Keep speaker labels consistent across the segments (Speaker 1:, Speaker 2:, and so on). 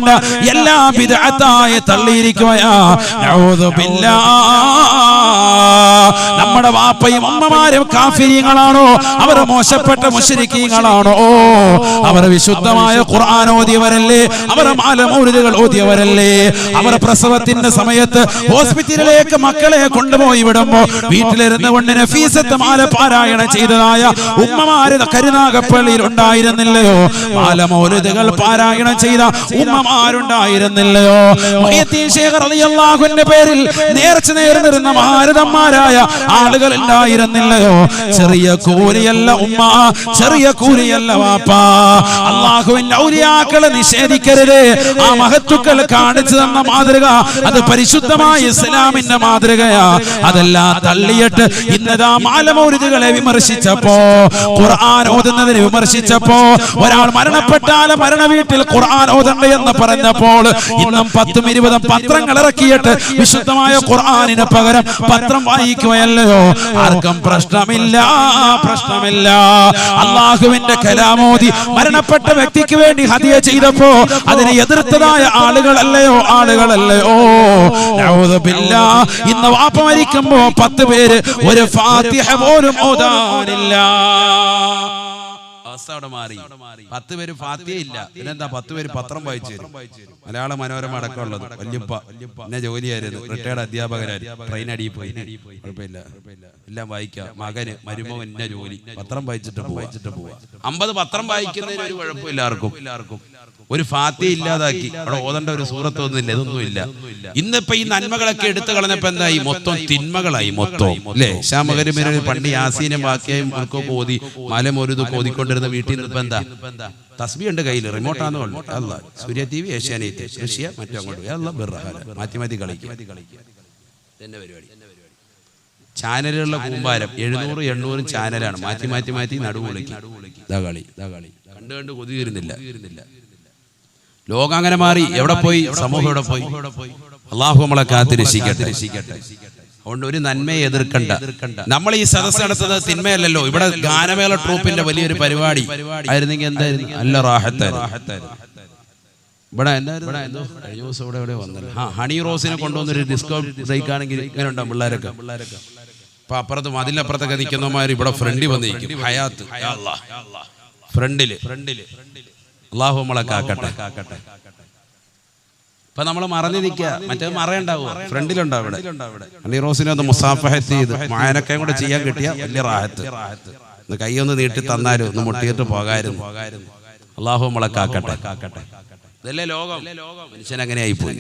Speaker 1: വേണ്ട എല്ലാ ബിദ്അത്തായ തള്ളിയിരിക്കുകയാ. നഊദു ബില്ലാഹ്. നമ്മുടെ വാപ്പയും അമ്മമാരും കാഫിരീങ്ങളാണോ? അവർ മോശപ്പെട്ട മുശ്രിക്കീങ്ങളാണോ? അവർ വിശുദ്ധമായ ഖുർആൻ ഓതിയവരല്ലേ? അവർ മാല മൗലിദുകൾ ഓതിയവരല്ലേ? അവർ പ്രസവത്തിന്റെ സമയത്ത് ഹോസ്പിറ്റലിലേക്ക് മക്കളെ കൊണ്ടുപോയി വിടുമ്പോ വീട്ടിലിരുന്ന് കൊണ്ട് നഫീസത്ത് മാല പാരായണം ചെയ്തതായ ഉമ്മമാര് കരുനാഗപ്പള്ളിയിൽ ഉണ്ടായിരുന്നില്ലയോ? മാല മൗലിദുകൾ പാരായണം ചെയ്ത ഉമ്മമാരുണ്ടായിരുന്നില്ലയോ? മുഹയ്യദ്ദീൻ ശൈഖ് റളിയല്ലാഹു അൻഹുവിന്റെ പേരിൽ നേർച്ച നേർന്നിരുന്ന മഹാരഥന്മാരായ ആളുകൾ ഉണ്ടായിരുന്നില്ലയോ? ചെറിയ കൂലിയല്ല ഉമ്മ, ചെറിയ കൂലിയല്ല വാപ്പ. അല്ലാഹുവിന്റെ ഔലിയാക്കളെ നിഷേധിക്കരുത്. ആ മഹത്തുക്കൾ കാണിച്ചു തന്ന മാതൃക അത് പരിശുദ്ധമായ ഇസ്ലാമിന്റെ മാതൃകയാ. അതെല്ലാം തള്ളിയിട്ട് ഇന്നതാ മാല മൗലിദുകളെ വിമർശിച്ചപ്പോ, ഖുർആൻ ഓതുന്നതിനെ വിമർശിച്ചപ്പോ, ഒരാൾ മരണപ്പെട്ടാൽ മരണ വീട്ടിൽ ഖുർആൻ ഓതണ്ട എന്ന് പറഞ്ഞപ്പോൾ ഇന്നും 10-20 പത്രങ്ങൾ ഇറക്കിയിട്ട് വിശുദ്ധമായ ഖുർആനിന് പകരം പത്രം വായിക്കുകയല്ലയോ? ആർക്കും പ്രശ്നമില്ല, പ്രശ്നമില്ല. അല്ലാഹുവിന്റെ കലാമോദി മരണപ്പെട്ട വ്യക്തിക്ക് വേണ്ടി ഹദിയ ചെയ്തപ്പോ അതിനെ എതിർത്തതായ ആളുകളല്ലയോ? ആളുകളല്ലയോ? നഊദു ബില്ലാഹ്. ഇന്ന് വാപ്പ മരിക്കുമ്പോ 10 പേര് ഒരു ഫാത്തിഹ പോലും ഓതാനില്ല. അവസ്ഥ അവിടെ മാറി. 10 പേര് ഫാത്തിഹ ഇല്ല. പിന്നെന്താ? 10 പേര് പത്രം വായിച്ചു തരും. മലയാള മനോരമ അടക്കമുള്ളത്. വല്യപ്പ എന്നെ ജോലിയായിരുന്നു, റിട്ടയർഡ് അധ്യാപകരായിരുന്നു. ട്രെയിൻ അടിയിൽ പോയി, കുഴപ്പമില്ല, എല്ലാം വായിക്കാം. മകന് മരുമകൻ എന്നെ ജോലി, പത്രം വായിച്ചിട്ട് പോവാ. 50 പത്രം വായിക്കുന്നതിന് ഒരു കുഴപ്പമില്ല ആർക്കും. ഒരു ഫാത്തിഹ ഇല്ലാതാക്കി. അവിടെ ഓതേണ്ട ഒരു സൂറത്ത് ഒന്നുമില്ല, ഇതൊന്നുമില്ല. ഇന്നിപ്പോ ഈ നന്മകളൊക്കെ എടുത്തു കളഞ്ഞപ്പോ എന്തായി? മൊത്തം തിന്മകളായി മൊത്തം, അല്ലേ? ഷാമകരിമേനൊരു പണ്ട് യാസീനും ബാക്കിയായും ഒക്കെ ഓതി മലമൊരുതൊക്കെ ഓതിക്കൊണ്ടിരുന്ന വീട്ടിൽ നിന്ന് ഇപ്പൊ എന്താ? തസ്ബീഹ് ഉണ്ട് കയ്യിൽ, റിമോട്ടാന്ന് പറഞ്ഞു. അല്ല, സൂര്യ TV, ഏഷ്യാനെറ്റ്, റഷ്യ, മറ്റോ അങ്ങോട്ട് മാറ്റി കളിക്കും. എന്നെ പരിപാടി ചാനലുകളുടെ കൂമ്പാരം 700-800 ചാനലാണ്. മാറ്റി നടുവ് വിളിക്കും. ഇതാ കളി കണ്ട് കൊതി തീരുന്നില്ല. ലോകം അങ്ങനെ മാറി. എവിടെ പോയി? സമൂഹം എവിടെ പോയി? അള്ളാഹു നമ്മളെ കാത്ത് രക്ഷിക്കട്ടെ. അതുകൊണ്ട് ഒരു നന്മയെ എതിർക്കണ്ട. നമ്മൾ ഈ സദസ്സ് നടത്തുന്നത് തിന്മയല്ലല്ലോ. ഇവിടെ ഗാനമേള ട്രൂപ്പിന്റെ വലിയൊരു പരിപാടി ആയിരുന്നെങ്കിൽ എന്തായിരുന്നു? നല്ല റാഹത്തായിരുന്നു. ഇവിടെ എന്തായിരുന്നു? കഴിഞ്ഞ ദിവസം ഇവിടെ വന്നല്ലോ. ഹണി റോസിനെ കൊണ്ടുവന്നൊരു ഡിസ്കോ ബ്രേക്ക് ആണെങ്കിൽ ഇങ്ങനെ ഉണ്ടാവും പിള്ളേരൊക്കെ. അപ്പൊ അപ്പുറത്ത് മതിലപ്പുറത്തൊക്കെ നിൽക്കുന്നമാര് ഇവിടെ ഫ്രണ്ടിൽ വന്നിരിക്കും. ഹയാത്ത് ഫ്രണ്ടില്. അള്ളാഹു നമ്മളെ കാക്കട്ടെ. ഇപ്പൊ നമ്മള് മറഞ്ഞു നിൽക്കുക. മറ്റേ മറയുണ്ടാവുക ഫ്രണ്ടിലുണ്ടാവും. ഇവിടെ ഹണി റോസിനെ ഒന്ന് മുസാഫഹത്ത് ചെയ്ത് മായനക്കയും കൂടെ ചെയ്യാൻ കിട്ടിയ വലിയ റാഹത്ത്. കൈയൊന്ന് നീട്ടി തന്നാലും ഒന്ന് മുട്ടിയിട്ട് പോകായിരുന്നു. അള്ളാഹു നമ്മളെ കാക്കട്ടെ. ഇതല്ലേ ലോകം. മനുഷ്യൻ അങ്ങനെ ആയിപ്പോയി.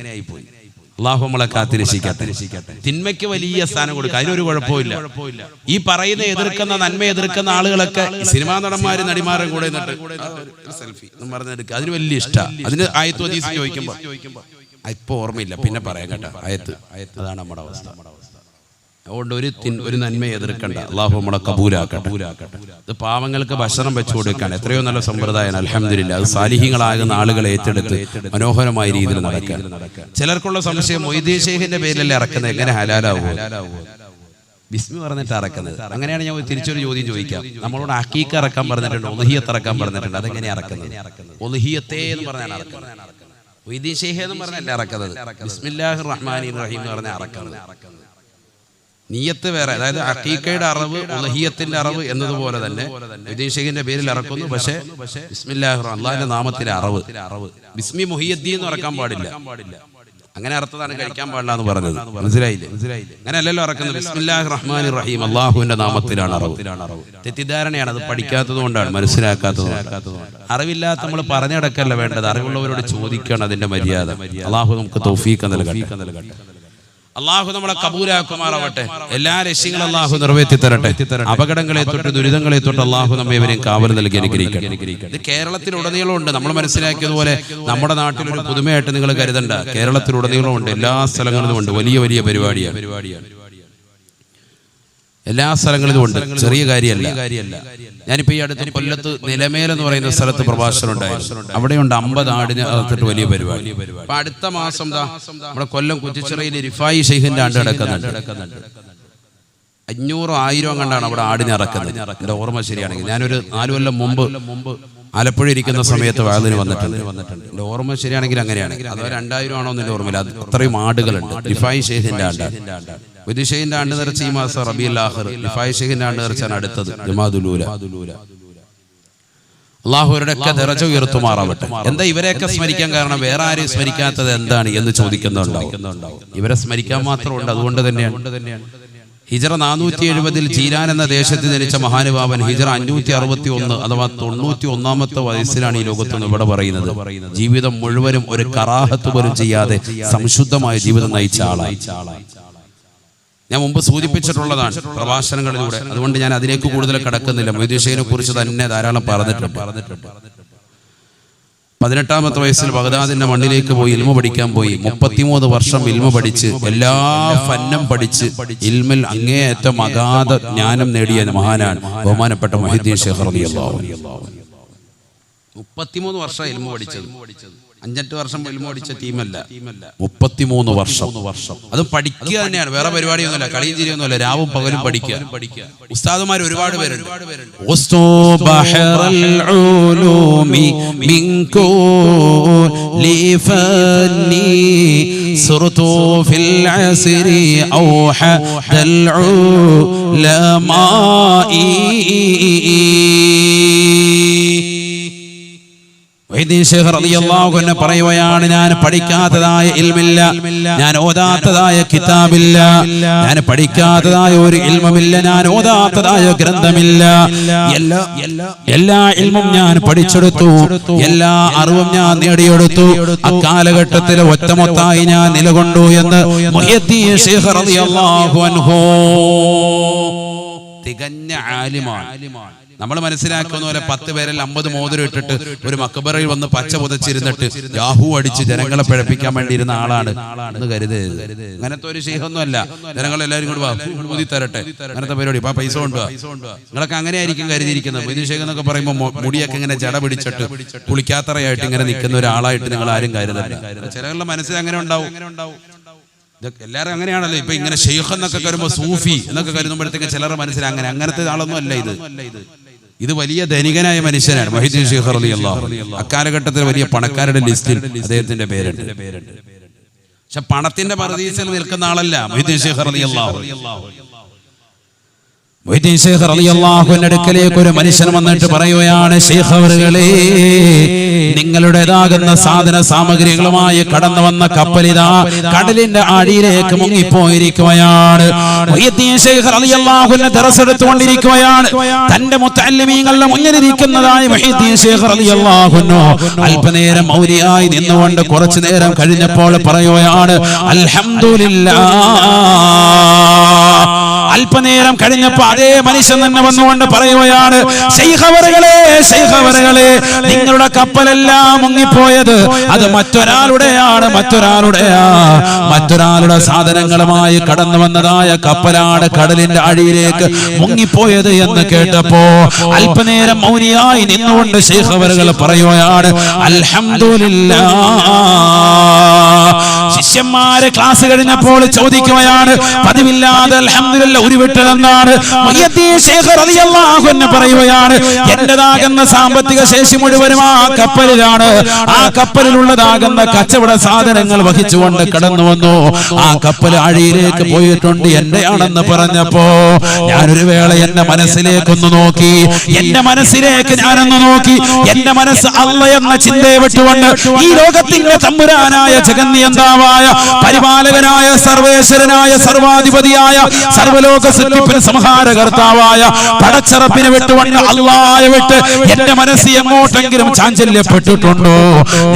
Speaker 1: അള്ളാഹു നമ്മളെ കാത്തിരക്ഷിക്കട്ടെ. തിന്മയ്ക്ക് വലിയ സ്ഥാനം കൊടുക്കുക, അതിനൊരു കുഴപ്പമില്ല. ഈ പറയുന്ന എതിർക്കുന്ന നന്മ എതിർക്കുന്ന ആളുകളൊക്കെ സിനിമാ നടന്മാരും നടിമാരും കൂടെ സെൽഫി പറഞ്ഞെടുക്കുക, അതിന് വലിയ ഇഷ്ടമാണ്. അതിന് ആയത്ത് ഹദീസ് ചോദിക്കുമ്പോ ഇപ്പൊ ഓർമ്മയില്ല, പിന്നെ പറയാം കേട്ടോ. ആയത്ത് അതാണ് നമ്മുടെ അവസ്ഥ. അതുകൊണ്ട് ഒരു നന്മയെ എതിർക്കണ്ട. അള്ളാഹു നമ്മളെ കബൂലാക്കട്ടെ. ഇത് പാവങ്ങൾക്ക് ഭക്ഷണം വെച്ചു കൊടുക്കാൻ എത്രയോ നല്ല സമ്പ്രദായം. അൽഹംദുലില്ലാ. അത് സാലിഹീങ്ങളാകുന്ന ആളുകളെ ഏറ്റെടുത്ത് മനോഹരമായ രീതിയിൽ നടക്കാൻ. ചിലർക്കുള്ള സംശയം, മൊയ്തീൻ ശൈഖിന്റെ പേരിലല്ലേ ഇറക്കുന്നത്, എങ്ങനെ ഹലാലാവുമോ? ബിസ്മി പറഞ്ഞിട്ട് ഇറക്കുന്നത്. അങ്ങനെയാണ് ഞാൻ തിരിച്ചൊരു ചോദ്യം ചോദിക്കാം. നമ്മളോട് അഖീഖ ഇറക്കാൻ പറഞ്ഞിട്ടുണ്ട്, ഉളുഹിയ്യത്ത് ഇറക്കാൻ പറഞ്ഞിട്ടുണ്ട്. അതെങ്ങനെയാണ് ഇറക്കുന്നത്? ഉളുഹിയ്യത്തേ എന്ന് പറഞ്ഞാണ് ഇറക്കുന്നത്. മൊയ്തീൻ ശൈഖ് എന്ന് പറഞ്ഞല്ല ഇറക്കുന്നത്. ബിസ്മില്ലാഹിർ റഹ്മാനിർ റഹീം എന്ന് പറഞ്ഞാൽ ഇറക്കുന്നത്. നിയ്യത്ത് വേറെ. അതായത് അഖീഖയുടെ അറിവ്, ഉളുഹിയ്യത്തിന്റെ അറിവ് എന്നതുപോലെ തന്നെ മൊയ്തീൻ ശൈഖിന്റെ പേരിൽ ഇറക്കുന്നു. പക്ഷേ ബിസ്മില്ലാഹിർ അല്ലാഹുവിന്റെ നാമത്തിലെ അറിവ്. ബിസ്മി മുഹിയ്യദ്ദീൻ എന്ന് ഇറക്കാൻ പാടില്ല. അങ്ങനെ അർത്ഥത്താണ് കഴിക്കാൻ പാടില്ല എന്ന് പറഞ്ഞത്. മനസ്സിലായില്ലേ? അങ്ങനെയല്ലല്ലോ ഇറക്കുന്നത്. ബിസ്മില്ലാഹിർ റഹ്മാനിർ റഹീം, അള്ളാഹുവിന്റെ നാമത്തിലാണ് അറിവ്. തെറ്റിദ്ധാരണയാണ്. അത് പഠിക്കാത്തത് കൊണ്ടാണ്, മനസ്സിലാക്കാത്തത്. അറിവില്ലാത്ത നമ്മൾ പറഞ്ഞിടക്കല്ല വേണ്ടത്. അറിവുള്ളവരോട് ചോദിക്കണം അതിന്റെ മര്യാദ. അള്ളാഹു നമുക്ക് തൗഫീഖ് നൽകട്ടെ. അള്ളാഹു നമ്മളെ കബൂലാക്കുമാറാവട്ടെ. എല്ലാ ലക്ഷ്യങ്ങളും അള്ളാഹു നിറവേറ്റി തരട്ടെ. അപകടങ്ങളെ തൊട്ട് ദുരിതങ്ങളെ തൊട്ട് അള്ളാഹു നമ്മെ ഇവരെയും കാവൽ നൽകി അനുഗ്രഹിക്കട്ടെ. ഇത് കേരളത്തിലുടനീളം ഉണ്ട്. നമ്മൾ മനസ്സിലാക്കിയതുപോലെ നമ്മുടെ നാട്ടിലൊരു പുതുമയായിട്ട് നിങ്ങൾ കരുതണ്ട. കേരളത്തിലുടനീളം ഉണ്ട്, എല്ലാ സ്ഥലങ്ങളിലും ഉണ്ട്. വലിയ വലിയ പരിപാടിയാണ്. എല്ലാ സ്ഥലങ്ങളിലും ഉണ്ട്. ചെറിയ കാര്യമല്ല. ഞാനിപ്പോ ഈ അടുത്ത് കൊല്ലത്ത് നിലമേൽ എന്ന് പറയുന്ന സ്ഥലത്ത് പ്രഭാഷണം ഉണ്ടായിരുന്നു. അവിടെയുണ്ട് 50 ആടിനെ അകത്തിട്ട് വലിയ പരിപാടി. അപ്പൊ അടുത്ത മാസം നമ്മുടെ കൊല്ലം കുറ്റിച്ചിറയിൽ റിഫായി ശൈഖിന്റെ ആണ്ട് കിടക്കുന്നുണ്ട്. 500-1000 കണ്ടാണ് അവിടെ ആടിനെ ഇറക്കുന്നത്. എന്റെ ഓർമ്മ ശരിയാണെങ്കിൽ. ഞാനൊരു 4 കൊല്ലം മുമ്പ് ആലപ്പുഴ ഇരിക്കുന്ന സമയത്ത് വാതിന് വന്നിട്ടുണ്ട്. എൻ്റെ ഓർമ്മ ശരിയാണെങ്കിൽ അങ്ങനെയാണ്. അതോ 2000 ആണോ എന്നെ ഓർമ്മയില്ല. അത് അത്രയും ആടുകളുണ്ട്. റിഫായി ഷെയ്ഖിന്റെ ആണ്ടാണ്. വൈദ്യ ഷെയ്ഖിന്റെ ആണ്ട് നിറച്ച് ഈ മാസം റബീഉൽ ആഖിർ. റിഫായി ഷെയ്ഖിന്റെ ആണ്ട് നിറച്ചാണ് അടുത്തത് ജമാഅത്തുൽ ഊല. അള്ളാഹു അവരുടെയൊക്കെ ദറജ ഉയർത്തുമാറാവട്ടെ. എന്താ ഇവരെയൊക്കെ സ്മരിക്കാൻ കാരണം? വേറെ ആരെയും സ്മരിക്കാത്തത് എന്താണ് എന്ന് ചോദിക്കുന്നുണ്ടാവും. ഇവരെ സ്മരിക്കാൻ മാത്രമുണ്ട്. അതുകൊണ്ട് തന്നെയാണ് ഹിജറ 470 ജീലാൻ എന്ന ദേശത്ത് ജനിച്ച മഹാനുഭാവൻ ഹിജറ 561 അഥവാ 91 വയസ്സിലാണ് ഈ ലോകത്തുനിന്ന് ഇവിടെ പറയുന്നത്. ജീവിതം മുഴുവനും ഒരു കറാഹത്ത് പോലും ചെയ്യാതെ സംശുദ്ധമായ ജീവിതം നയിച്ച ആളായി. ഞാൻ മുമ്പ് സൂചിപ്പിച്ചിട്ടുള്ളതാണ് പ്രഭാഷണങ്ങളിലൂടെ. അതുകൊണ്ട് ഞാൻ അതിലേക്ക് കൂടുതൽ കടക്കുന്നില്ല. മൊയ്തീൻ ഷെയ്ഖിനെ കുറിച്ച് തന്നെ ധാരാളം പറഞ്ഞിട്ടുണ്ട്. 18ാമത്തെ വയസ്സിൽ ബഗ്ദാദിന്റെ മണ്ണിലേക്ക് പോയി ഇൽമ പഠിക്കാൻ പോയി. 33 വർഷം ഇൽമ പഠിച്ച് എല്ലാ ഫന്നും പഠിച്ച് ഇൽമിൽ അങ്ങേയറ്റം അഗാധ ജ്ഞാനം നേടിയ മഹാനാണ് ബഹുമാനപ്പെട്ട മുഹീദ്ദീൻ ഷെയ്ഖ് റളിയല്ലാഹു അൻഹു. 33 വർഷം ഇൽമ പഠിച്ചത്. 5-8 വർഷം ഇൽമ പഠിച്ച ടീമല്ല, 33 വർഷം. അത് പഠിക്കുക തന്നെയാണ്, വേറെ പരിപാടിയൊന്നുമില്ല. കളിയും ചിരിയൊന്നുമില്ല, രാവും പകലും പഠിക്കുക. ഉസ്താദുമാർ ഒരുപാട് പേരുണ്ട്. വൈദ്യ ഷെയ്ഖ് റളിയല്ലാഹു അൻഹു പറയുകയാണ്, ഞാൻ പഠിക്കാത്തതായ ഇൽമില്ല, ഞാൻ ഓതാത്തതായ കിതാബില്ല, ഞാൻ പഠിക്കാത്തതായ ഒരു ഇൽമുമില്ല, ഞാൻ ഓതാത്തതായ ഗ്രന്ഥമില്ല. എല്ലാ ഇൽമും ഞാൻ പഠിച്ചെടുത്തു, എല്ലാ അറിവും ഞാൻ നേടിയെടുത്തു. അക്കാലഘട്ടത്തിൽ ഒറ്റമൊത്തായി ഞാൻ നിലകൊണ്ടു എന്ന് മുഹീദ്ദീൻ ഷെയ്ഖ് റളിയല്ലാഹു അൻഹു തികഞ്ഞ ആലിമാണ്. നമ്മൾ മനസ്സിലാക്കുന്ന പോലെ 10 പേരിൽ 50 മോതിരം ഇട്ടിട്ട് ഒരു മക്ബറയിൽ വന്ന് പച്ച പുതച്ചിരുന്നിട്ട് യാഹൂ അടിച്ച് ജനങ്ങളെ പിഴപ്പിക്കാൻ വേണ്ടി ഇരുന്ന ആളാണ് എന്ന് കരുതരുത്. അങ്ങനത്തെ ഒരു ശൈഖൊന്നും അല്ല. ജനങ്ങളെല്ലാവരും കൂടി ഊതി തരട്ടെ, അങ്ങനത്തെ പരിപാടി. ഇപ്പൊ പൈസ കൊണ്ടുവാ, നിങ്ങളൊക്കെ അങ്ങനെയായിരിക്കും കരുതിയിരിക്കുന്നത്. വൈദ്യ ഷെയ്ഖ് എന്നൊക്കെ പറയുമ്പോൾ മുടിയൊക്കെ ഇങ്ങനെ ജട പിടിച്ചിട്ട് കുളിക്കാത്തറയായിട്ട് ഇങ്ങനെ നിൽക്കുന്ന ഒരാളായിട്ട് നിങ്ങൾ ആരും കരുതല്ല. ചിലരുടെ മനസ്സിൽ അങ്ങനെ ഉണ്ടാവും. എല്ലാവരും അങ്ങനെയാണല്ലോ. ഇപ്പൊ ഇങ്ങനെ ഷെയ്ഖ് എന്നൊക്കെ കരുമ്പോൾ സൂഫി എന്നൊക്കെ കരുതുമ്പോഴത്തേക്ക് ചിലരുടെ മനസ്സിൽ അങ്ങനത്തെ ആളൊന്നും അല്ല ഇത്. ഇത് വലിയ ധനികനായ മനുഷ്യനാണ് മുഹീദ്ദീൻ ഷെയ്ഖ് റളിയല്ലാഹു അൻഹു. അക്കാലഘട്ടത്തിൽ വലിയ പണക്കാരുടെ ലിസ്റ്റിൽ അദ്ദേഹത്തിന്റെ പേരുണ്ട്. പക്ഷെ പണത്തിന്റെ പറുദീസയിൽ നിൽക്കുന്ന ആളല്ല മുഹീദ്ദീൻ ഷെയ്ഖ് റളിയല്ലാഹു അൻഹു. മുഹീദ്ദീൻ ഷെയ്ഖ് റളിയല്ലാഹു അൻഹുവിന്റെ അടുക്കലേക്ക് ഒരു മനുഷ്യൻ വന്നിട്ട് പറയുകയാണ്, ഷെയ്ഖ് അവറുകളെ, നിങ്ങളുടേതാകുന്ന സാധന സാമഗ്രികളുമായി കടന്നു വന്ന കപ്പലിതാ കടലിന്റെ അടിയിലേക്ക് മുങ്ങിപ്പോയിരിക്കുകയാണ്. മുഹീദ്ദീൻ ഷെയ്ഖ് റളിയല്ലാഹു അൻഹു ദർസ് എടുത്തുകൊണ്ടിരിക്കുകയാണ്. തന്റെ മുത്തഅല്ലിമീങ്ങളുടെ മുന്നിലിരിക്കുന്നതായ മുഹീദ്ദീൻ ഷെയ്ഖ് റളിയല്ലാഹു അൻഹു അല്പനേരം മൗലിയായി നിന്നുകൊണ്ട് കുറച്ചു നേരം കഴിഞ്ഞപ്പോൾ പറയുകയാണ്, അൽഹംദുലില്ലാഹ്. അല്പനേരം കഴിഞ്ഞപ്പോൾ അതേ മനുഷ്യൻ തന്നെ വന്നുകൊണ്ട് പറയുകയാണ്, ശൈഖ് അവറുകളെ, ശൈഖ് അവറുകളെ, നിങ്ങളുടെ കപ്പലെല്ലാം മുങ്ങിപ്പോയത് അത് മറ്റൊരാളുടെയാണ്, മറ്റൊരാളുടെ സാധനങ്ങളുമായി കടന്നു വന്നതായ കപ്പലാണ് കടലിന്റെ അടിയിലേക്ക് മുങ്ങിപ്പോയത് എന്ന് കേട്ടപ്പോ അല്പനേരം മൗനിയായി നിന്നുകൊണ്ട് ശൈഖ് അവറുകൾ പറയുകയാണ്, അൽഹംദുലില്ലാഹ്. ശിഷ്യന്മാരെ ക്ലാസ് കഴിഞ്ഞപ്പോൾ ചോദിക്കുകയാണ്, പതിവില്ലാതെ അൽഹംദുലില്ലാഹ് ഉരുവിട്ടതെന്നാണ്. മുഹീദ്ദീൻ ഷെയ്ഖ് റളിയല്ലാഹു അൻഹു പറയുകയാണ്, എന്റേതാകുന്ന സാമ്പത്തിക ശേഷി മുഴുവനും ആ കപ്പലിലാണ്. ആ കപ്പലിലുള്ളതാകുന്ന കച്ചവട സാധനങ്ങൾ വഹിച്ചുകൊണ്ട് കടന്നു വന്നു. ആ കപ്പൽ അഴിയിലേക്ക് പോയിട്ടുണ്ട്, എന്റെയാണെന്ന് പറഞ്ഞപ്പോ ഞാനൊരു വേള എന്റെ മനസ്സിലേക്കൊന്ന് നോക്കി, എന്റെ മനസ്സിലേക്ക് ഞാനൊന്ന് നോക്കി. എന്റെ മനസ്സ് അല്ലാഹ് എന്ന ചിന്തയെ വിട്ടുകൊണ്ട് ഈ ലോകത്തിന്റെ തമ്പുരാനായ ജഗന്നിയന്താവായ പരിപാലകനായ സർവേശ്വരനായ സർവാധിപതിയായ സർവലോക സൃഷ്ടിപ്പിന് സംഹാരകർത്താവായ പടച്ചറപ്പിനെ വിട്ടുകൊണ്ട് അല്ലാഹയെ വിട്ട് എന്റെ മനസ്സ് എങ്ങോട്ടെങ്കിലും ചാഞ്ചല്യപ്പെട്ടിട്ടുണ്ടോ?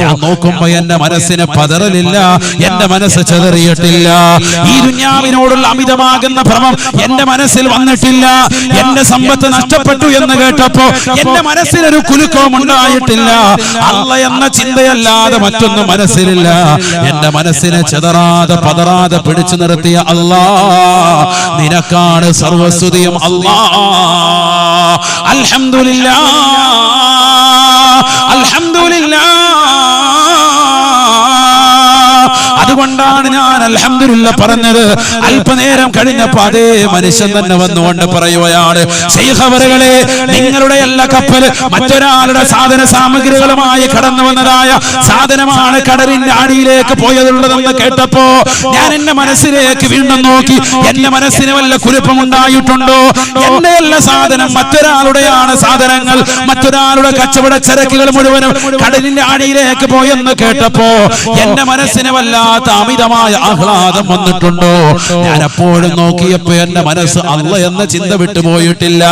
Speaker 1: ഞാൻ നോക്കുമ്പോ എന്റെ മനസ്സിന് പതറലില്ല, എന്റെ മനസ്സ് ചെതറിയിട്ടില്ല. ഈ ദുനിയാവിനോടുള്ള അമിതമാകുന്ന ഭ്രമം എന്റെ മനസ്സിൽ വന്നിട്ടില്ല. എന്റെ സമ്പത്ത് നഷ്ടപ്പെട്ടു എന്ന് കേട്ടപ്പോ എന്റെ മനസ്സിനൊരു കുലുക്കവും ഉണ്ടായിട്ടില്ല. അല്ലാഹ് എന്ന ചിന്തയല്ലാതെ മറ്റൊന്നും മനസ്സിലില്ല. എന്റെ മനസ്സിനെ ചെതറാതെ പതറാതെ പിടിച്ചു നിർത്തിയ അല്ലാഹ്, നിനക്കാണ് സർവസ്തുതിയും അല്ലാഹ്. അൽഹംദുലില്ലാഹ്, അൽഹംദുലില്ലാഹ്. അതുകൊണ്ടാണ് ഞാൻ
Speaker 2: അൽഹംദുലില്ലാഹ് പറഞ്ഞത്. അല്പനേരം കഴിഞ്ഞപ്പോൾ അതേ മനുഷ്യൻ തന്നെ വന്നുകൊണ്ട് പറയുകയാണ്, ശൈഖ് അവറുകളെ, നിങ്ങളുടെ എല്ലാ കപ്പല് മറ്റൊരാളുടെ സാധന സാമഗ്രികളുമായി കടന്നു വന്നതായ സാധനമാണ് കടലിന്റെ അടിയിലേക്ക് പോയതുള്ളതെന്ന് കേട്ടപ്പോ ഞാൻ എന്റെ മനസ്സിലേക്ക് വീണ്ടും നോക്കി. എന്റെ മനസ്സിന് വല്ല കുഴപ്പമുണ്ടായിട്ടുണ്ടോ? എന്റെ എല്ലാ സാധനം മറ്റൊരാളുടെയാണ് സാധനങ്ങൾ, മറ്റൊരാളുടെ കച്ചവട ചരക്കുകൾ മുഴുവനും കടലിന്റെ അടിയിലേക്ക് പോയെന്ന് കേട്ടപ്പോ എന്റെ മനസ്സിന് വല്ലാത്ത അമിതമായ ആഹ്ലാദം വന്നിട്ടുണ്ടോ? ഞാൻ എപ്പോഴും നോക്കിയപ്പോ എന്റെ മനസ്സ് അല്ലാഹ് എന്ന ചിന്ത വിട്ടുപോയിട്ടില്ല.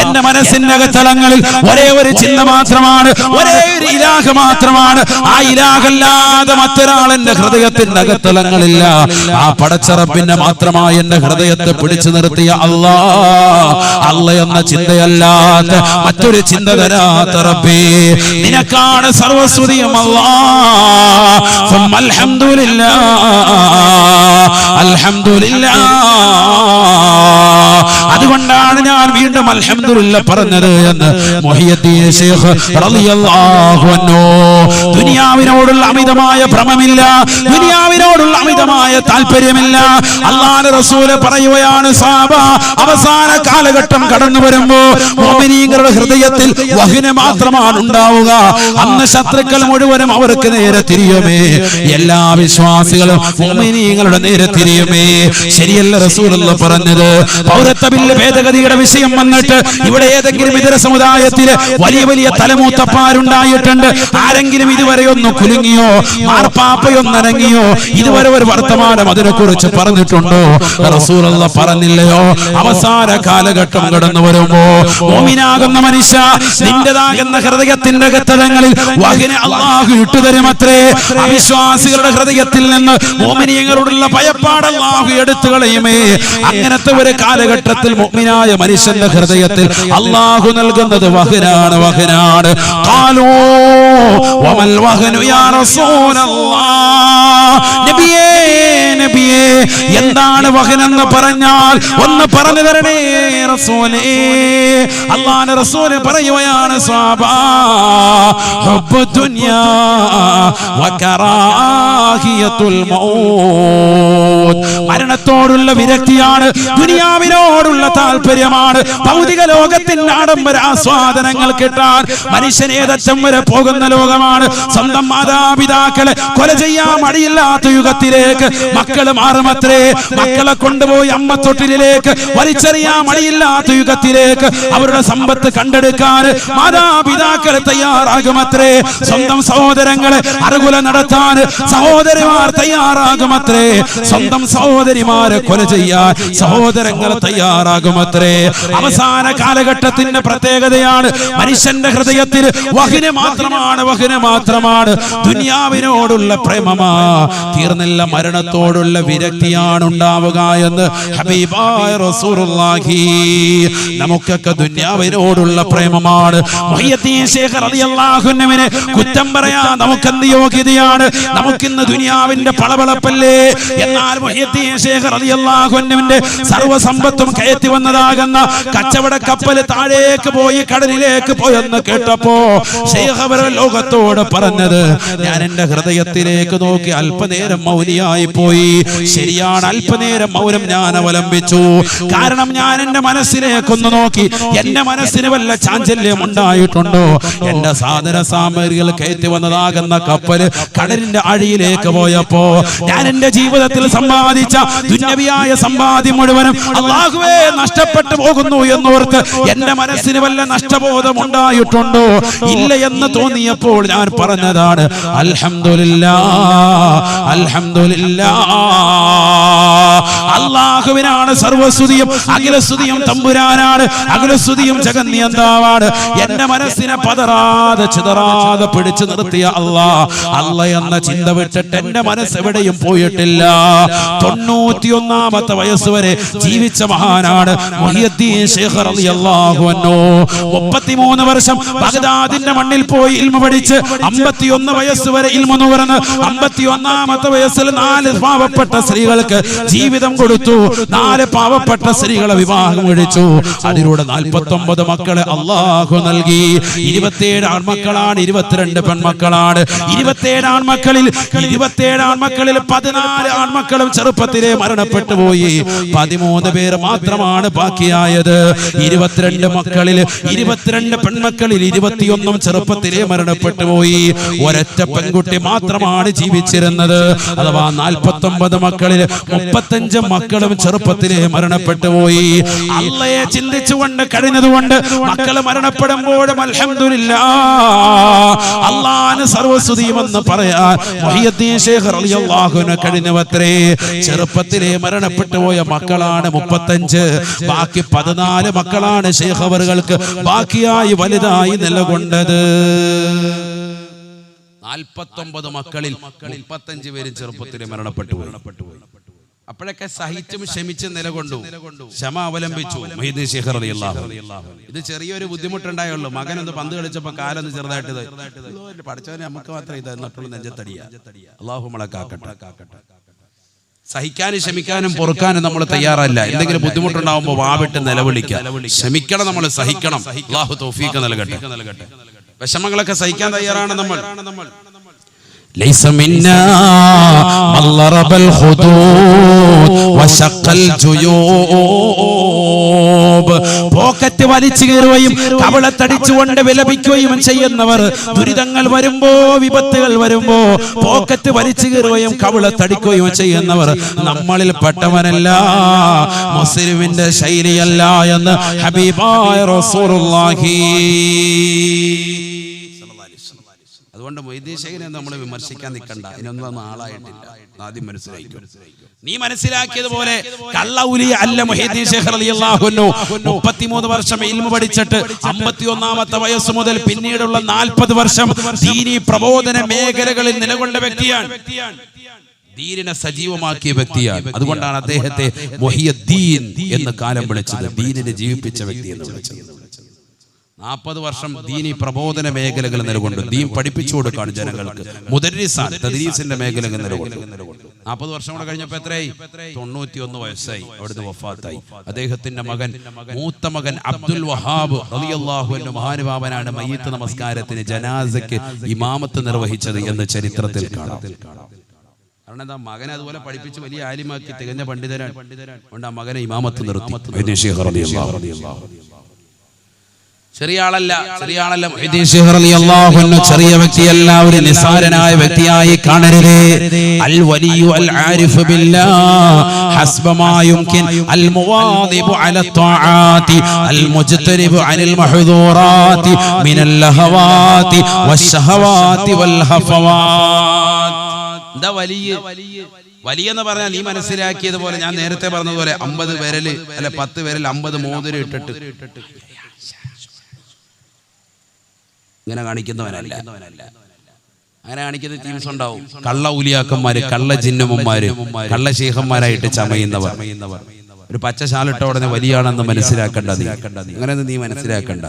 Speaker 2: എന്റെ മനസ്സിന്റെ അകത്തളങ്ങളിൽ ഒരേ ഒരു ചിന്ത മാത്രമാണ്, ഒരേ ഒരു ഇലാഹ് മാത്രമാണ്. ആ ഇലാഹല്ലാതെ മറ്റൊരാൾ എന്റെ ഹൃദയത്തിന്റെ അകത്തളങ്ങളില്ല. ആ പടച്ചറപ്പിന്റെ മാത്രമായി എന്റെ ഹൃദയത്തെ പിടിച്ചു നിർത്തിയ അല്ലാഹ് എന്ന ചിന്തയല്ലാത്ത മറ്റൊരു ചിന്ത തരാത്ത റബ്ബേ, നിനക്കാണ് സർവസ്തുതിയും അല്ലാഹ്. അൽഹംദുലില്ലാഹ് അൽഹംദുലില്ലാഹ്. അതുകൊണ്ടാണ് ഞാൻ വീണ്ടും അൽഹംദുലില്ലാഹ് പറഞ്ഞത് എന്ന് മുഹിയുദ്ദീൻ ശൈഖ് റളിയല്ലാഹു അൻഹു. ദുനിയാവിനോടുള്ള അമിതമായ ഭ്രമമില്ല, ദുനിയാവിനോടുള്ള അമിതമായ താല്പര്യമില്ല. അല്ലാഹുവിന്റെ റസൂൽ പറയുകയാണ്, സഹാബ, അവസാന കാലഘട്ടം കടന്നു വരുമ്പോ മുഅ്മിനീങ്ങളുടെ ഹൃദയത്തിൽ വഹ്ന മാത്രമാണ് ഉണ്ടാവുക. അന്ന് ശത്രുക്കൾ മുഴുവനും അവർക്ക് നേരെ തിരിയുമേ, എല്ലാ വിശ്വാസികളും മുഅ്മിനീങ്ങളുടെ നേരെ തിരിയുമേ. ശരിയല്ല റസൂലുള്ളാഹി പറഞ്ഞത്? പൗരത്വ ബില്ല് ഭേദഗതിയുടെ വിഷയം വന്നിട്ട് ഇവിടെ ഏതെങ്കിലും ഇതര സമുദായത്തിലെ വലിയ വലിയ തലമൂത്തപ്പാരുണ്ടായിട്ടുണ്ട്. ആരെങ്കിലും ഇതുവരെ ഒന്ന് കുലുങ്ങിയോ, മാർപ്പാപ്പയൊന്നനങ്ങിയോ? ഇതുവരെ ഒരു വർത്തമാനം അതിനെ കുറിച്ച് പറഞ്ഞിട്ടുണ്ടോ? റസൂലുള്ളാഹി പറഞ്ഞില്ലയോ? അവസാന കാലഘട്ടം കടന്നു വരുമ്പോ മുഅ്മിനാകുന്ന മനുഷ്യ, നിന്റേതാകുന്ന ഹൃദയത്തിന്റെ അകത്തളങ്ങളിൽ വഹ്ന അല്ലാഹു ഇട്ടുതരുമത്രേ. അവിശ്വാസികളുടെ ഹൃദയത്തിൽ നിന്ന് മുഅ്മിനീങ്ങളോടുള്ള ഭയപ്പാട് അല്ലാഹു എടുത്തു കളയുമേ. അങ്ങനത്തെ ഒരു കാലഘട്ടത്തിൽ മുഅ്മിനായ മനുഷ്യന്റെ ഹൃദയത്തിൽ അല്ലാഹു നൽകുന്നത് വഹ്നാണ്, വഹ്നാണ്. ഖാലൂ വമൽ വഹ്നു യാ റസൂലല്ലാഹ്. നബിയേ, നബിയേ, എന്താണ് വഹ്നെന്ന് പറഞ്ഞാൽ ഒന്ന് പറഞ്ഞു തരണേ റസൂലേ. അല്ലാഹുവിന്റെ റസൂൽ പറയുകയാണ്, സ്വഹാബാ, ഹുബ്ബു ദുനിയാ വകറാഹിയത്തുൽ മൗത്ത്. മരണത്തോടുള്ള വിരക്തിയാണ്, ദുനിയാവിനോടുള്ള താല്പര്യമാണ്. ഭൗതിക ലോകത്തിന്റെ ആഡംബര ആസ്വാദനങ്ങൾ കിട്ടാൻ മനുഷ്യൻ ഏതറ്റം വരെ പോകുന്ന ലോകമാണ്. സ്വന്തം മാതാപിതാക്കളെ കൊല ചെയ്യാൻ മടിയില്ലാത്ത യുഗത്തിലേക്ക് മക്കള് മാറുമത്രേ. മക്കളെ കൊണ്ടുപോയി അമ്മത്തൊട്ടിലേക്ക് വലിച്ചെറിയാൻ മടിയില്ലാത്ത യുഗത്തിലേക്ക് അവരുടെ സമ്പത്ത് കണ്ടെടുക്കാൻ മാതാപിതാക്കൾ തയ്യാറാകുമത്രേ. സ്വന്തം സഹോദരങ്ങളെ അറുകുല നടത്താൻ സഹോദരിമാർ തയ്യാറാകുമത്രേ. സ്വന്തം സഹോദരിമാരെ കൊല ചെയ്യാൻ സഹോദരങ്ങൾ തയ്യാറാകുമത്രേ. അവസാന കാലഘട്ടത്തിന്റെ പ്രത്യേകതയാണ് മനുഷ്യന്റെ ഹൃദയത്തിൽ വഹ്ന മാത്രമാണ്, വഹ്ന മാത്രമാണ്. ദുനിയാവിനോടുള്ള പ്രേമമാ തീർന്നില്ല, മരണത്തോടുള്ള വിരക്തിയാണ് ഉണ്ടാവുക എന്ന് ഹബീബായ റസൂലുള്ളാഹി. നമുക്കൊക്കെ ദുനിയാവിനോടുള്ള പ്രേമമാണ്. മുഹയ്യിദ്ദീൻ ശൈഖ് റളിയല്ലാഹു അൻഹുവിനെ കുറ്റം പറയാൻ നമുക്കെന്ത് യോഗ്യതയാണ്? നമുക്കിന്ന് ദുനിയാവിന്റെ പളപളപ്പല്ലേ? എന്നാൽ മുഹയ്യിദ്ദീൻ ശൈഖ് റളിയല്ലാഹു അൻഹുവിന്റെ സർവ്വസമ്പത്തും കയറ്റി വന്നതാകുന്ന കച്ചവട കപ്പല് താഴേക്ക് പോയി കടലിലേക്ക് പോയെന്ന് കേട്ടപ്പോ ശൈഖ് അവർ ലോകത്തോട് പറഞ്ഞത്, ഞാൻ എന്റെ ഹൃദയത്തിലേക്ക് നോക്കി അല്പനേരം മൗനിയായി പോയി. ശരിയാണ്, അല്പനേരം മൗനം ഞാൻ അവലംബിച്ചു. കാരണം ഞാൻ എന്റെ മനസ്സിലേക്കൊന്ന് നോക്കി. എന്റെ മനസ്സിന് വല്ല ചാഞ്ചല്യം ഉണ്ടായിട്ടുണ്ടോ? എന്റെ സാധന സാമഗ്രികൾ കയറ്റി വന്നതാകുന്ന കപ്പല് കടലിന്റെ അടിയിലേക്ക് പോയപ്പോ ഞാൻ എന്റെ ജീവിതത്തിൽ സമ്പാദിച്ച ദുന്യവിയായ സമ്പാദ്യം മുഴുവനും അല്ലാഹുവേ നഷ്ടപ്പെട്ടു പോകുന്നു എന്നോർത്ത് എന്റെ മനസ്സിന് വല്ല നഷ്ടബോധം ഉണ്ടായിട്ടുണ്ടോ? ഇല്ല എന്ന് തോന്നിയപ്പോൾ ഞാൻ പറഞ്ഞതാണ്, അൽഹംദുലില്ലാഹ് അൽഹംദുലില്ലാഹ്. അല്ലാഹുവിനാണ് സർവസ്തുതിയും, അഖിലസ്തുതിയും തമ്പുരാനാണ്, അഖിലസ്തുതിയും ജഗന്നിയന്താവാണ്. എന്റെ മനസ്സിനെ പതറാതെ ചിതറാതെ പിടിച്ചു നിർത്തിയ അല്ലാഹ് എന്ന ചിന്ത വിട്ടിട്ട് എന്റെ മനസ്സ് എവിടെയും പോയിട്ടില്ല. 91 വയസ്സ് വരെ ജീവിച്ച മഹാനാണ് മുഹയ്യിദ്ദീൻ ശൈഖ് റളിയല്ലാഹു അൻഹു. 33 വർഷം ബഗ്ദാദിന്റെ മണ്ണിൽ പോയി ഇൽമു പഠിച്ച് 51 വയസ്സ് വരെ ഇൽമു നുകർന്ന് 51 വയസ്സിൽ 4 പാവപ്പെട്ട സ്ത്രീകൾക്ക് ജീവിത ജീവിതം കൊടുത്തു. 4 പാവപ്പെട്ട സ്ത്രീകളെ വിവാഹം കഴിച്ചു. അതിലൂടെ 49 മക്കളെ അള്ളാഹു നൽകി. 27 ആൺമക്കളാണ്, 22 പെൺമക്കളാണ്. 27 ആൺമക്കളിൽ 14 ആൺമക്കളും ചെറുപ്പത്തിലെ മരണപ്പെട്ടു പോയി. 13 പേർ മാത്രമാണ് ബാക്കിയായത്. 22 മക്കളിൽ 22 പെൺമക്കളിൽ 21 ചെറുപ്പത്തിലെ മരണപ്പെട്ടു പോയി. ഒരൊറ്റ പെൺകുട്ടി മാത്രമാണ് ജീവിച്ചിരുന്നത്. അഥവാ 49 മക്കളിൽ 35 മക്കളും ചെറുപ്പത്തിലെ മരണപ്പെട്ടു പോയി. അള്ളയെ ചിന്തിച്ചുകൊണ്ട് കഴിഞ്ഞതുകൊണ്ട് മക്കൾ മരണപ്പെടുമ്പോഴും അൽഹംദുലില്ലാഹ് അള്ളാഹുവിന് സർവസ്തുതിയുമെന്ന് പറയാൻ മുഹിയുദ്ദീൻ ശൈഖ് റളിയല്ലാഹു അൻഹു കഴിഞ്ഞവത്രേ. ചെറുപ്പത്തിലെ മരണപ്പെട്ടു പോയ മക്കളാണ് 35. ബാക്കി 14 മക്കളാണ് ശൈഖ് അവർക്ക് ബാക്കിയായി വലുതായി നിലകൊണ്ടത്. 49 മക്കളിൽ 35 പേരും ചെറുപ്പത്തിൽ മരണപ്പെട്ടു പോയി. അപ്പോഴൊക്കെ സഹിച്ചും ക്ഷമിച്ചും നിലകൊണ്ടു, ക്ഷമ അവലംബിച്ചു മുഹീദ്ദീൻ ശൈഖ് റളിയല്ലാഹു അൻഹു. ഇത് ചെറിയൊരു ബുദ്ധിമുട്ടുണ്ടായുള്ളൂ. മകനൊന്ന് പന്ത് കളിച്ചപ്പോൾ കാലൊന്ന് ചെറുതായിട്ട് പഠിച്ചവനെ നമുക്ക് മാത്രം ഇത് എന്നിട്ടുള്ള നെഞ്ചത്തടിയ. അല്ലാഹു നമ്മളെ കാക്കട്ടെ. സഹിക്കാനും ക്ഷമിക്കാനും പൊറുക്കാനും നമ്മൾ തയ്യാറല്ല. എന്തെങ്കിലും ബുദ്ധിമുട്ടുണ്ടാവുമ്പോൾ വാവിട്ട് നിലവിളിക്കുക. ക്ഷമിക്കണം, നമ്മൾ സഹിക്കണം. അല്ലാഹു തൗഫീഖ് നൽകട്ടെ. വിഷമങ്ങളൊക്കെ സഹിക്കാൻ തയ്യാറാണ് നമ്മൾ.
Speaker 3: ليس منا من ضرب الخدود وشق الجيوب.
Speaker 2: പോക്കറ്റ് വലിച്ചു കയറുകയും കവളത്തടിച്ചുകൊണ്ട് വിലപിക്കുകയും ചെയ്യുന്നവർ, ദുരിതങ്ങൾ വരുമ്പോ വിപത്തുകൾ വരുമ്പോ പോക്കറ്റ് വലിച്ചു കയറുകയും കവളത്തടിക്കുകയും ചെയ്യുന്നവർ നമ്മളിൽ പെട്ടവനല്ല, മുസ്ലിമിന്റെ ശൈലിയല്ല എന്ന് ഹബീബായ റസൂലുള്ളാഹി.
Speaker 1: അതുകൊണ്ട് മുഹീദ്ദീൻ ശൈഖിനെ നമ്മൾ വിമർശിക്കാൻ നിൽക്കണ്ട. ഇതിനൊന്നും ആളായിട്ടില്ല. ആദ്യം മനസ്സിലാക്കും.
Speaker 2: നീ മനസ്സിലാക്കിയതുപോലെ കള്ള ഉലിയ അല്ല മുഹീദ്ദീൻ ശൈഖ് റളിയല്ലാഹു അൻഹു. 33 വർഷം ഇൽമു പഠിച്ചിട്ട് 51ാമത്തെ വയസ്സ് മുതൽ പിന്നീടുള്ള 40 വർഷം ദീനി പ്രബോധന മേഖലകളിൽ നിലകൊണ്ട വ്യക്തിയാണ്. ദീനിനെ സജീവമാക്കിയ വ്യക്തിയാണ്. അതുകൊണ്ടാണ് അദ്ദേഹത്തെ മുഹിയുദ്ദീൻ എന്ന് കാലം വിളിച്ചത്. ദീനിനെ ജീവിപ്പിച്ച വ്യക്തി എന്ന് വിളിച്ചത്. 40 വർഷം ദീനി പ്രബോധന മേഖലകൾ നിലകൊണ്ടു. ദീൻ പഠിപ്പിച്ചു കൊടുക്കാണ് ജനങ്ങൾക്ക്. മുദർരിസാൻ തദ്രീസിന്റെ മേഖലകൾ നിലകൊണ്ടു. 40 വർഷം കൂടെ കഴിഞ്ഞപ്പോൾ എത്രയായി? 91 വയസ്സായി. അവിടുന്ന് വഫാത്തായി. അദ്ദേഹത്തിന്റെ മകൻ, മൂത്ത മകൻ അബ്ദുൽ വഹാബ് റളിയല്ലാഹു അൻഹു മഹാനുഭാവനാണ് മയ്യിത്ത് നമസ്കാരത്തിന് ജനാസയ്ക്ക് ഇമാമത്ത് നിർവഹിച്ചത് എന്ന് ചരിത്രത്തിൽ കാണാം. കാരണം എന്താ, മകനെ അതുപോലെ പഠിപ്പിച്ച് വലിയ ആലിമാക്കി തികഞ്ഞ പണ്ഡിതരാണ്. അതുകൊണ്ട് ആ മകനെ ഇമാമത്ത് നിർത്തി. ചെറിയ ആളല്ല മുഹീദ്ദീൻ ശൈഖ് റളിയല്ലാഹു അൻഹു. ചെറിയ വ്യക്തിയല്ല, ഒരു നിസാരനായ വ്യക്തിയായി കാണരുത്. അൽ വലിയു അൽ ആരിഫു ബില്ലാഹ് ഹസ്ബമാ യുംകിൻ അൽ മുവാദിബു അല ത്വാആതി അൽ മുജ്തനിബു അനിൽ മഹ്ദൂറാതി മിനൽ ലഹവാതി വശഹവാതി വൽ ഹഫവാത്. എന്താ വലിയ എന്ന് പറഞ്ഞാൽ നീ മനസ്സിലാക്കിയതുപോലെ, ഞാൻ നേരത്തെ പറഞ്ഞതുപോലെ 50 വിരല് അല്ല 10 വിരൽ 50 മോതിരം ഇട്ടിട്ട് ഇങ്ങനെ കാണിക്കുന്നവനല്ല. അങ്ങനെ കാണിക്കുന്ന ടീംസ് ഉണ്ടാവും. കള്ള ഉലിയാക്കന്മാര്, കള്ള ജിന്നുമ്മമാര്, കള്ള ശൈഖന്മാരായിട്ട് ചമയുന്നവർ. ഒരു പച്ച ശാലിട്ട ഉടനെ വലിയാണെന്ന് മനസ്സിലാക്കേണ്ടത്. അങ്ങനെയൊന്നും നീ മനസ്സിലാക്കണ്ട.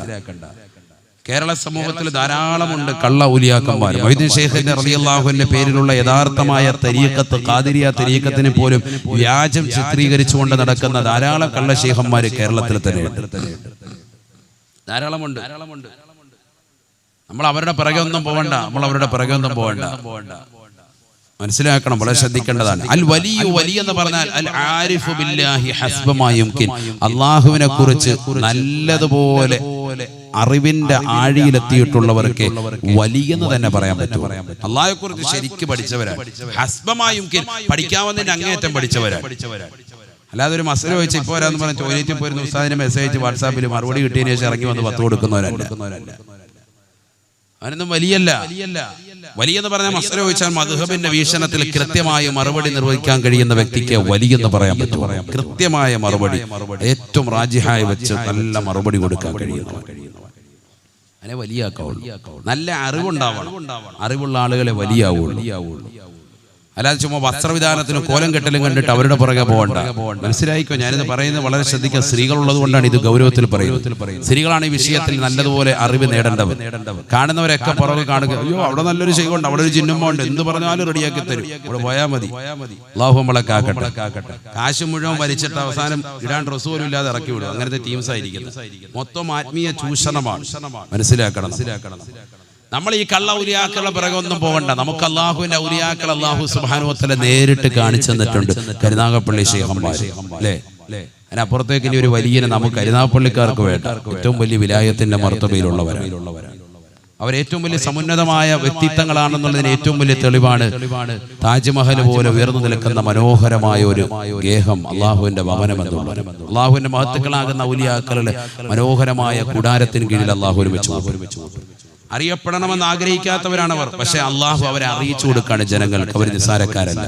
Speaker 2: കേരള സമൂഹത്തിൽ ധാരാളമുണ്ട് കള്ള ഉലിയാക്കന്മാർ. മുഹീദ്ദീൻ ശൈഖിന്റെ റളിയല്ലാഹു അൻഹുവിന്റെ പേരിലുള്ള യഥാർത്ഥമായ തരീഖത്ത്, ഖാദിരിയ തരീഖത്തിനെ പോലും വ്യാജം ചിത്രീകരിച്ചുകൊണ്ട് നടക്കുന്ന ധാരാളം കള്ള ശൈഖന്മാർ കേരളത്തിൽ തന്നെ ധാരാളമുണ്ട്. നമ്മൾ അവരുടെ പിറകെ ഒന്നും പോകണ്ട. മനസ്സിലാക്കണം, വളരെ ശ്രദ്ധിക്കേണ്ടതാണ്. അൽ വലിയ എന്ന് പറഞ്ഞാൽ അൽ ആരിഫു ബില്ലാഹി ഹസ്ബമാ യുംകിൻ. അല്ലാഹുവിനെ കുറിച്ച് നല്ലതുപോലെ അറിവിന്റെ ആഴിയിലെത്തിയിട്ടുള്ളവർക്ക് വലിയെന്ന് തന്നെ പറയാൻ പറ്റും. അല്ലാഹുവെ കുറിച്ച് ശരിക്കും പഠിച്ചവരാണ്. ഹസ്ബമാ യുംകിൻ, പഠിക്കാവുന്നതിന്റെ അങ്ങേയറ്റം പഠിച്ചവരാണ്. അല്ലാതെ ഒരു മസല ചോദിച്ച് ഇപ്പോൾ വരാന്ന് പറഞ്ഞ ടോയ്ലറ്റിൽ പോയിരുന്ന ഉസ്താദിനെ മെസ്സേജ് വാട്സാപ്പിൽ മറുപടി കിട്ടിയതിന് ശേഷം ഇറങ്ങി വന്ന് 10 കൊടുക്കുന്നവരല്ല. അവനൊന്നും വലിയല്ല. വലിയെന്ന് പറഞ്ഞാൽ മസല ചോദിച്ചാൽ മദ്ഹബിന്റെ വീക്ഷണത്തിൽ കൃത്യമായ മറുപടി നിർവഹിക്കാൻ കഴിയുന്ന വ്യക്തിക്ക് വലിയെന്ന് പറയാൻ പറ്റും. കൃത്യമായ മറുപടി, ഏറ്റവും റാജിഹായി വെച്ച് നല്ല മറുപടി കൊടുക്കാൻ കഴിയുന്നു. അതിനെ വലിയാക്കാവുള്ളൂ. നല്ല അറിവുണ്ടാവണം. അറിവുള്ള ആളുകളെ വലിയാവുള്ളൂ.
Speaker 1: അല്ലാതെ ചുമ്മാ വസ്ത്രവിധാനത്തിനും കോലം കെട്ടലും കണ്ടിട്ട് അവരുടെ പുറകെ പോകണ്ട. മനസ്സിലായിക്കോ, ഞാനിത് പറയുന്നത് വളരെ ശ്രദ്ധിക്കുക. സ്ത്രീകളുള്ളത് കൊണ്ടാണ് ഇത് ഗൗരവത്തിൽ പറയുന്നത്. സ്ത്രീകളാണ് ഈ വിഷയത്തിൽ നല്ലതുപോലെ അറിവ് നേടേണ്ടവർ. കാണുന്നവരൊക്കെ പുറകെ കാണുക, അയ്യോ അവിടെ നല്ലൊരു ചെയ്യുന്നുണ്ട്, അവിടെ ഒരു ജിന്നുമ്മ ഉണ്ട്, എന്ത് പറഞ്ഞാലും റെഡിയാക്കി തരും, ഇവിടെ പോയാൽ മതി. അല്ലാഹു നമ്മളെ കാക്കട്ടെ. കാശ് മുഴുവൻ വലിച്ചിട്ട് അവസാനം ഇടാൻ ഡ്രസ്സ് പോലും ഇല്ലാതെ ഇറക്കി വിടും. അങ്ങനത്തെ ടീംസ് ആയിരിക്കുന്നത്. മൊത്തം ആത്മീയ ചൂഷണമാണ്. മനസ്സിലാക്കണം. നമ്മൾ ഈ കള്ള ഔലിയാക്കളുടെ പിറകെ ഒന്നും പോകണ്ട. നമുക്ക് അള്ളാഹുവിന്റെ ഔലിയാക്കൾ അള്ളാഹു സുബ്ഹാനഹു വ തആല നേരിട്ട് കാണിച്ചു തന്നിട്ടുണ്ട്. കരുനാഗപ്പള്ളി ശൈഖന്മാർ അല്ലേ. അതിനപ്പുറത്തേക്ക് ഇനി ഒരു വലിയ നമുക്ക് കരുനാഗപ്പള്ളിക്കാർക്ക് വേണ്ട. ഏറ്റവും വലിയ വിലായത്തിന്റെ മർത്തബയിലുള്ളവരാണ്. അവരേറ്റവും വലിയ സമുന്നതമായ വ്യക്തിത്വങ്ങളാണെന്നുള്ളതിന് ഏറ്റവും വലിയ തെളിവാണ് താജ്മഹൽ പോലെ ഉയർന്നു നിൽക്കുന്ന മനോഹരമായ ഒരു ഗേഹം, അള്ളാഹുവിന്റെ ഭവനം എന്നുള്ളത്. അള്ളാഹുവിന്റെ മഹത്തുക്കളാകുന്ന ഔലിയാക്കളുടെ മനോഹരമായ കൂടാരത്തിന് കീഴിൽ അള്ളാഹു ഒരുമിച്ച് അറിയപ്പെടണമെന്ന് ആഗ്രഹിക്കാത്തവരാണവർ. പക്ഷെ അള്ളാഹു അവരെ അറിയിച്ചു കൊടുക്കാണ് ജനങ്ങൾക്ക്. അവർ നിസ്സാരക്കാരല്ല.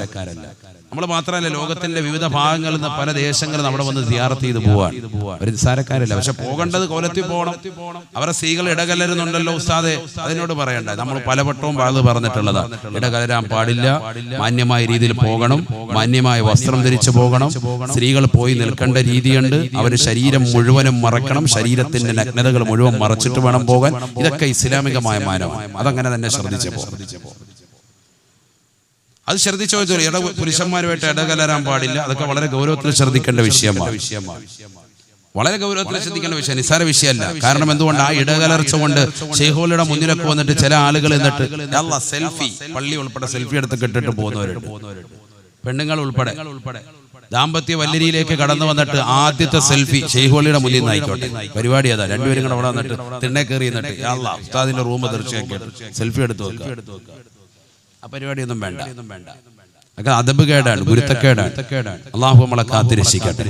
Speaker 1: നമ്മൾ മാത്രമല്ല, ലോകത്തിന്റെ വിവിധ ഭാഗങ്ങളിൽ നിന്ന് പല ദേശങ്ങളും അവിടെ വന്ന് സിയാറത്ത് ചെയ്ത് പോവാണ്. അവർ നിസ്സാരക്കാരല്ല. പക്ഷെ പോകേണ്ടത് കോലത്തിൽ പോകണം. അവരുടെ സ്ത്രീകൾ ഇടകലരുന്നുണ്ടല്ലോ ഉസ്താദെ, അതിനോട് പറയണ്ട. നമ്മൾ പലവട്ടവും പറഞ്ഞിട്ടുള്ളതാണ്. ഇടകലരാൻ പാടില്ല, മാന്യമായ രീതിയിൽ പോകണം, മാന്യമായ വസ്ത്രം ധരിച്ചു പോകണം. സ്ത്രീകൾ പോയി നിൽക്കേണ്ട രീതിയുണ്ട്. അവർ ശരീരം മുഴുവനും മറക്കണം, ശരീരത്തിന്റെ നഗ്നതകൾ മുഴുവൻ മറച്ചിട്ട് വേണം പോകാൻ. ഇതൊക്കെ ഇസ്ലാമികമായ മാനമാണ്. അതങ്ങനെ തന്നെ ശ്രദ്ധിച്ചു പോകും. അത് ശ്രദ്ധിച്ചു വെച്ചോ. പുരുഷന്മാരുമായിട്ട് ഇടകലരാൻ പാടില്ല. അതൊക്കെ വളരെ ഗൗരവത്തിൽ ശ്രദ്ധിക്കേണ്ട വിഷയമാണ്. വളരെ ഗൗരവത്തിൽ ശ്രദ്ധിക്കേണ്ട വിഷയം, നിസ്സാര വിഷയമല്ല. കാരണം എന്തുകൊണ്ട് ആ ഇടകലർച്ച കൊണ്ട് ശൈഖുകളുടെ മുന്നിലൊക്കെ വന്നിട്ട് ചില ആളുകൾ എന്നിട്ട് സെൽഫി, പള്ളി ഉൾപ്പെടെ സെൽഫി എടുത്ത് കെട്ടിട്ട് പോകുന്നവരുണ്ട്. പെണ്ണുങ്ങൾ ഉൾപ്പെടെ ദാമ്പത്യ വല്ലരിയിലേക്ക് കടന്നു വന്നിട്ട് ആദ്യത്തെ സെൽഫി ശൈഖുകളുടെ മുന്നിൽ നിന്ന് ആയിക്കോട്ടെ. പരിപാടി അതാ. രണ്ടുപേരും കൂടെ അവിടെ വന്നിട്ട് തിണ്ണെ കയറി എന്നിട്ട് ഉസ്താദിന്റെ റൂം തീർച്ചയായിട്ടും സെൽഫി എടുത്ത് വെക്കുക. ആ പരിപാടിയൊന്നും വേണ്ട. അതൊക്കെ അദബ് കേടാണ്, ഗുരുത്തക്കേടാണ്. അള്ളാഹു നമ്മളെ കാത്തിരക്ഷിക്കട്ടെ.